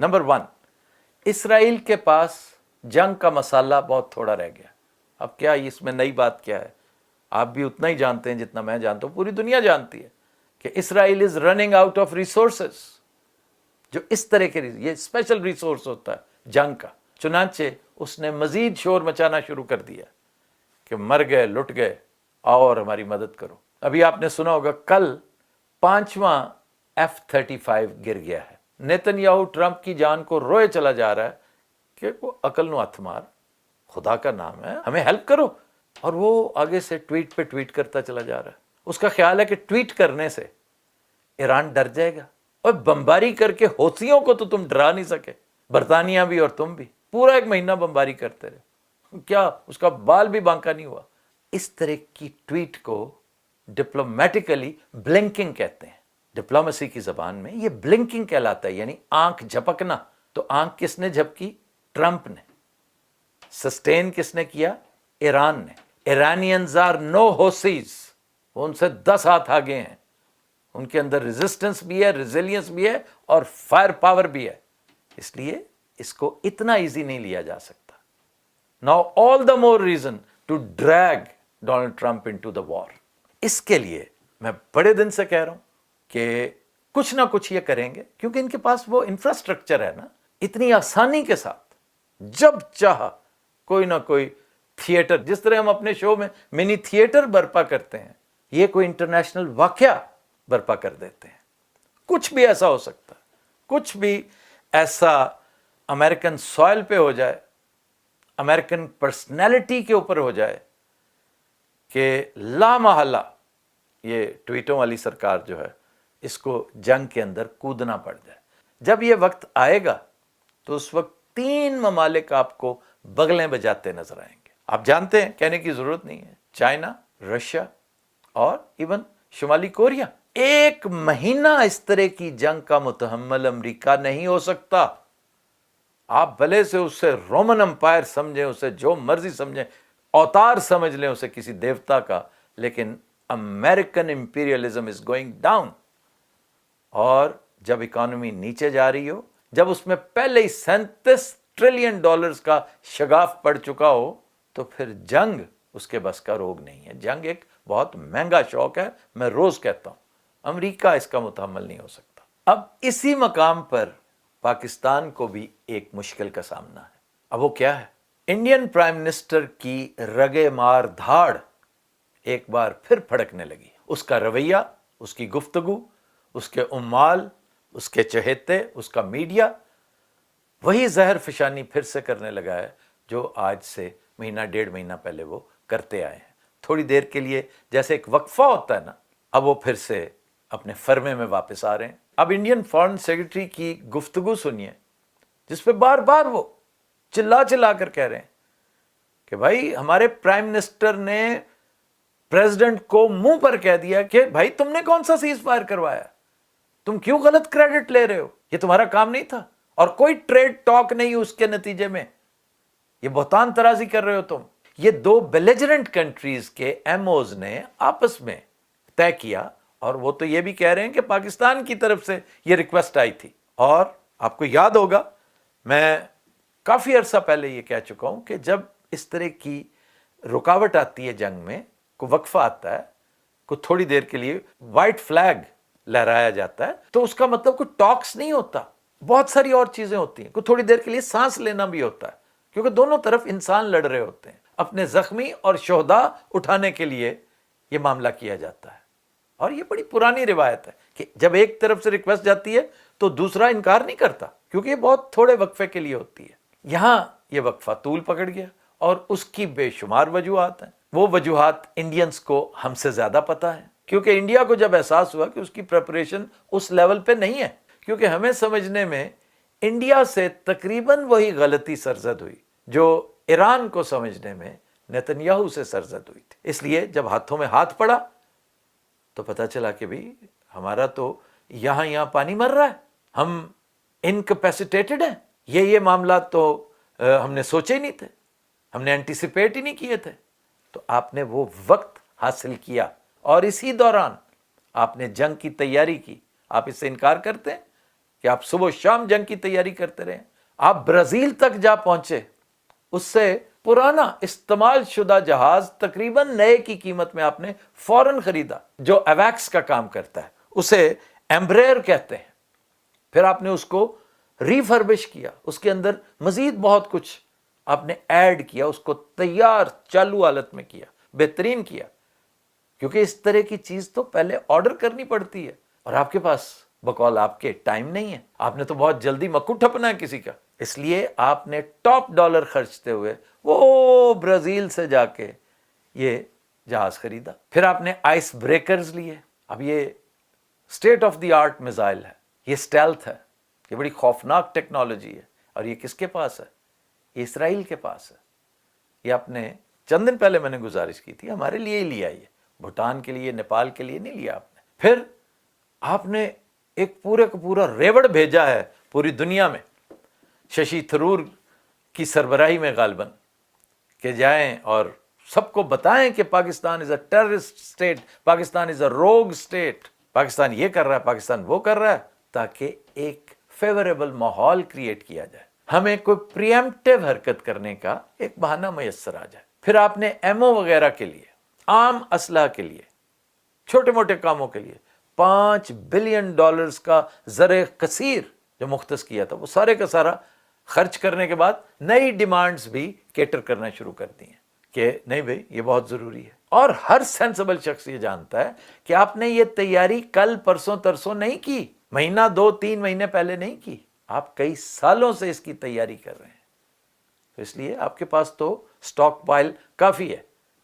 Number 1, Israel के पास जंग का मसाला बहुत थोड़ा रह गया। अब क्या इसमें नई बात क्या है, आप भी उतना ही जानते हैं जितना मैं जानता हूं, पूरी दुनिया जानती है कि Israel is running out of resources. जो इस तरह के ये स्पेशल रिसोर्स होता है जंग का, चुनांचे उसने मजीद शोर मचाना शुरू कर दिया कि मर गए, लुट गए, आओ और हमारी मदद करो। अभी आपने सुना होगा कल 5वां F-35 गिर गया है। नेतन्याहू ट्रंप की जान को रोए चला जा रहा है कि वो अकल नु हथ मार, खुदा का नाम है, हमें हेल्प करो। और वो आगे से ट्वीट पे ट्वीट करता चला जा रहा है। उसका ख्याल है कि ट्वीट करने से ईरान डर जाएगा, और बमबारी करके हौथियों को तो तुम डरा नहीं सके, बरतानिया भी और तुम भी पूरा 1 महीना बमबारी करते रहे, क्या उसका बाल भी बांका नहीं हुआ। इस तरह की ट्वीट को डिप्लोमेटिकली ब्लिंकिंग कहते हैं। डिप्लोमेसी की जबान में ये ब्लिंकिंग कहलाता है, यानी आंख झपकना। तो आंख किसने झपकी? ट्रंप ने। सस्टेन किसने किया? ईरान ने। ईरानियंस आर नो होसीज, वो उनसे 10 हाथ आगे हैं। उनके अंदर रेजिस्टेंस भी है, रेजिलियंस भी है और फायर पावर भी है। इसलिए इसको इतना इजी नहीं लिया जा सकता। Now all the more reason to drag Donald Trump into the war. इसके लिए मैं बड़े दिन से कह रहा हूं कि कुछ ना कुछ ये करेंगे, क्योंकि इनके पास वो इंफ्रास्ट्रक्चर है ना, इतनी आसानी के साथ जब चाह कोई ना कोई थिएटर, जिस तरह हम अपने शो में मिनी थिएटर बर्पा करते हैं, ये कोई इंटरनेशनल वाकया बर्पा कर देते हैं। कुछ भी ऐसा हो सकता है, कुछ भी ऐसा अमेरिकन सॉइल पे हो जाए, अमेरिकन पर्सनैलिटी के ऊपर हो जाए कि लामहल्ला ये ट्वीटों वाली सरकार जो है इसको जंग के अंदर कूदना पड़ जाए। जब ये वक्त आएगा तो उस वक्त 3 ममालिक आपको बगलें बजाते नजर आएंगे। आप जानते हैं, कहने की जरूरत नहीं है, चाइना, रशिया और इवन शुमाली कोरिया। 1 महीना इस तरह की जंग का मुतहम्मल अमेरिका नहीं हो सकता। आप भले से उससे रोमन अंपायर समझें, उसे जो मर्जी समझें, अवतार समझ लें उसे किसी देवता का, लेकिन American imperialism is going down. और जब इकोनॉमी नीचे जा रही हो, जब उसमें पहले ही $37 ट्रिलियन का शगाफ पड़ चुका हो, तो फिर जंग उसके बस का रोग नहीं है। जंग एक बहुत महंगा शौक है, मैं रोज कहता हूं, अमेरिका इसका मुतहम्मल नहीं हो सकता। अब इसी मकाम पर पाकिस्तान को भी एक मुश्किल का सामना है। अब वो क्या है? इंडियन प्राइम मिनिस्टर की रगे मार धाड़ एक बार फिर फड़कने लगी। उसका रवैया, उसकी गुफ्तगू, उसके उम्माल, उसके चहेते, उसका मीडिया वही जहर फिशानी फिर से करने लगा है जो आज से महीना 1.5 महीना पहले वो करते आए हैं। थोड़ी देर के लिए जैसे एक वक्फा होता है ना, अब वो फिर से अपने फर्मे में वापस आ रहे हैं। अब इंडियन फॉरेन सेक्रेटरी की गुफ्तगू सुनिए, जिसपे बार बार वो चिल्ला चिल्ला कर कह रहे हैं कि भाई हमारे प्राइम मिनिस्टर ने प्रेसिडेंट को मुंह पर कह दिया कि भाई तुमने कौन सा सीज फायर करवाया, तुम क्यों गलत क्रेडिट ले रहे हो, ये तुम्हारा काम नहीं था, और कोई ट्रेड टॉक नहीं उसके नतीजे में, ये बहुतान तराजी कर रहे हो तुम। ये 2 बेलिजरेंट कंट्रीज के एमओज ने आपस में तय किया, और वो तो ये भी कह रहे हैं कि पाकिस्तान की तरफ से ये रिक्वेस्ट आई थी। और आपको याद होगा, मैं काफी अरसा पहले ये कह चुका हूं कि जब इस तरह की रुकावट आती है जंग में, को वक्फा आता है, को थोड़ी देर के लिए व्हाइट फ्लैग लहराया जाता है, तो उसका मतलब कोई टॉक्स नहीं होता, बहुत सारी और चीजें होती हैं। कोई थोड़ी देर के लिए सांस लेना भी होता है, क्योंकि दोनों तरफ इंसान लड़ रहे होते हैं। अपने जख्मी और शोहदा उठाने के लिए यह मामला किया जाता है। और ये बड़ी पुरानी रिवायत है कि जब एक तरफ से रिक्वेस्ट जाती है तो दूसरा इनकार नहीं करता, क्योंकि ये बहुत थोड़े वक्फे के लिए होती है। यहां ये वक्फा तूल पकड़ गया और उसकी बेशुमार वजूहात हैं। वो वजूहात इंडियंस को हमसे ज्यादा पता है, क्योंकि इंडिया को जब एहसास हुआ कि उसकी प्रिपरेशन उस लेवल पे नहीं है, क्योंकि हमें समझने में इंडिया से तकरीबन वही गलती सरजद हुई जो ईरान को समझने में नेतन्याहू से सरजद हुई थी। इसलिए जब हाथों में हाथ पड़ा तो पता चला कि भाई हमारा तो यहां पानी मर रहा है, हम इनकैपेसिटेटेड हैं। ये मामला तो हमने सोचे ही नहीं थे, हमने एंटीसिपेट ही नहीं किए थे। तो आपने वो वक्त हासिल किया और इसी दौरान आपने जंग की तैयारी की। आप इससे इनकार करते हैं? کہ آپ صبح و شام جنگ کی تیاری کرتے رہیں. آپ برازیل تک جا پہنچے، اس سے پرانا استعمال شدہ جہاز تقریباً نئے کی قیمت میں آپ نے فوراً خریدا، جو ایویکس کا کام کرتا ہے، اسے ایمبریئر کہتے ہیں. پھر آپ نے اس کو ریفربش کیا، اس کے اندر مزید بہت کچھ آپ نے ایڈ کیا، اس کو تیار چالو حالت میں کیا، بہترین کیا. کیونکہ اس طرح کی چیز تو پہلے آرڈر کرنی پڑتی ہے، اور آپ کے پاس بقول آپ کے ٹائم نہیں ہے. آپ نے تو بہت جلدی مکو ٹھپنا ہے کسی کا، اس لیے آپ نے ٹاپ ڈالر خرچتے ہوئے وہ برازیل سے جا کے یہ جہاز خریدا. پھر آپ نے آئس بریکرز لیے. اب یہ state of the art missile ہے، یہ اسٹیلتھ ہے، یہ بڑی خوفناک ٹیکنالوجی ہے. اور یہ کس کے پاس ہے؟ یہ اسرائیل کے پاس ہے. یہ آپ نے چند دن پہلے میں نے گزارش کی تھی، ہمارے لیے ہی لیا، یہ بھوٹان کے لیے، نیپال کے لیے نہیں لیا آپ نے. پھر آپ نے ایک پورے کا پورا ریوڑ بھیجا ہے پوری دنیا میں، ششی تھرور کی سربراہی میں غالباً، کہ جائیں اور سب کو بتائیں کہ پاکستان از اے ٹیررسٹ اسٹیٹ، پاکستان از اے روگ اسٹیٹ، پاکستان یہ کر رہا ہے، پاکستان وہ کر رہا ہے، تاکہ ایک فیوریبل ماحول کریٹ کیا جائے، ہمیں کوئی پریمپٹیو حرکت کرنے کا ایک بہانہ میسر آ جائے. پھر آپ نے ایمو وغیرہ کے لیے، عام اسلحہ کے لیے، چھوٹے موٹے کاموں کے لیے $5 بلین کا زر کثیر جو مختص کیا تھا، وہ سارے کا سارا خرچ کرنے کے بعد نئی ڈیمانڈز بھی کیٹر کرنا شروع کر دی ہیں کہ نہیں بھئی یہ بہت ضروری ہے. اور ہر سینسبل شخص یہ جانتا ہے کہ آپ نے یہ تیاری کل پرسوں ترسوں نہیں کی، مہینہ 2-3 مہینے پہلے نہیں کی، آپ کئی سالوں سے اس کی تیاری کر رہے ہیں. تو اس لیے آپ کے پاس تو سٹاک پائل کافی ہے.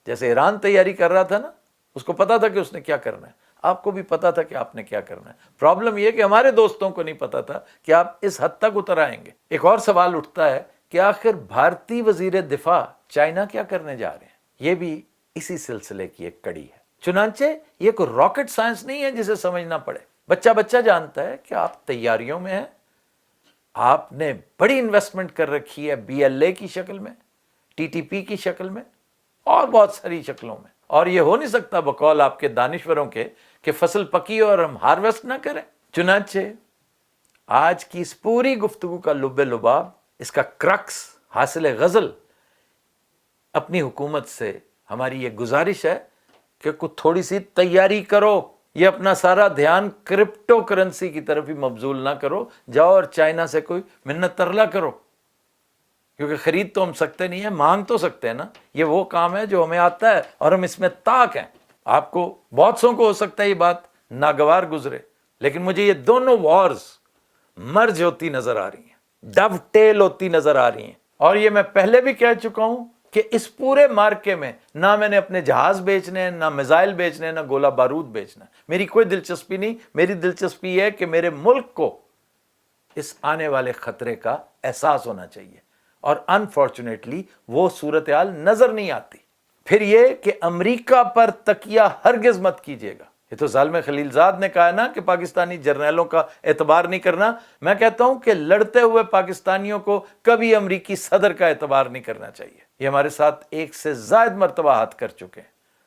جیسے ایران تیاری کر رہا تھا نا، اس کو پتا تھا کہ اس نے کیا کرنا ہے، آپ کو بھی پتا تھا کہ آپ نے کیا کرنا ہے. پرابلم یہ کہ ہمارے دوستوں کو نہیں پتا تھا کہ آپ اس حد تک اتر آئیں گے. ایک اور سوال اٹھتا ہے کہ آخر بھارتی وزیر دفاع چائنا کیا کرنے جا رہے ہیں؟ یہ بھی اسی سلسلے کی ایک کڑی ہے. چنانچہ یہ کوئی راکٹ سائنس نہیں ہے جسے سمجھنا پڑے. بچہ جانتا ہے کہ آپ تیاریوں میں ہیں، آپ نے بڑی انویسٹمنٹ کر رکھی ہے BLA کی شکل میں، TTP کی شکل میں، اور بہت ساری شکلوں میں. اور یہ ہو نہیں سکتا بقول آپ کے دانشوروں کے کہ فصل پکی اور ہم ہارویسٹ نہ کریں. چنانچہ آج کی اس پوری گفتگو کا لب لباب، اس کا کرکس، حاصل غزل اپنی حکومت سے ہماری یہ گزارش ہے کہ کچھ تھوڑی سی تیاری کرو. یہ اپنا سارا دھیان کرپٹو کرنسی کی طرف ہی مبذول نہ کرو، جاؤ اور چائنا سے کوئی منت ترلا کرو، کیونکہ خرید تو ہم سکتے نہیں ہیں، مانگ تو سکتے ہیں نا. یہ وہ کام ہے جو ہمیں آتا ہے اور ہم اس میں طاق ہیں. آپ کو بہت سو کو ہو سکتا ہے یہ بات ناگوار گزرے، لیکن مجھے یہ دونوں وارز مرج ہوتی نظر آ رہی ہیں، ڈو ٹیل ہوتی نظر آ رہی ہیں. اور یہ میں پہلے بھی کہہ چکا ہوں کہ اس پورے مارکے میں نہ میں نے اپنے جہاز بیچنے ہیں، نہ میزائل بیچنے ہیں، نہ گولہ بارود بیچنا ہے. میری کوئی دلچسپی نہیں. میری دلچسپی یہ ہے کہ میرے ملک کو اس آنے والے خطرے کا احساس ہونا چاہیے، اور انفارچونیٹلی وہ صورتحال نظر نہیں آتی. پھر یہ کہ امریکہ پر تکیہ ہرگز مت کیجیے گا. یہ تو ظالم خلیل زاد نے کہا نا کہ پاکستانی جرنیلوں کا اعتبار نہیں کرنا. میں کہتا ہوں کہ لڑتے ہوئے پاکستانیوں کو کبھی امریکی صدر کا اعتبار نہیں کرنا چاہیے. یہ ہمارے ساتھ 1 سے زائد مرتبہ ہاتھ کر چکے ہیں.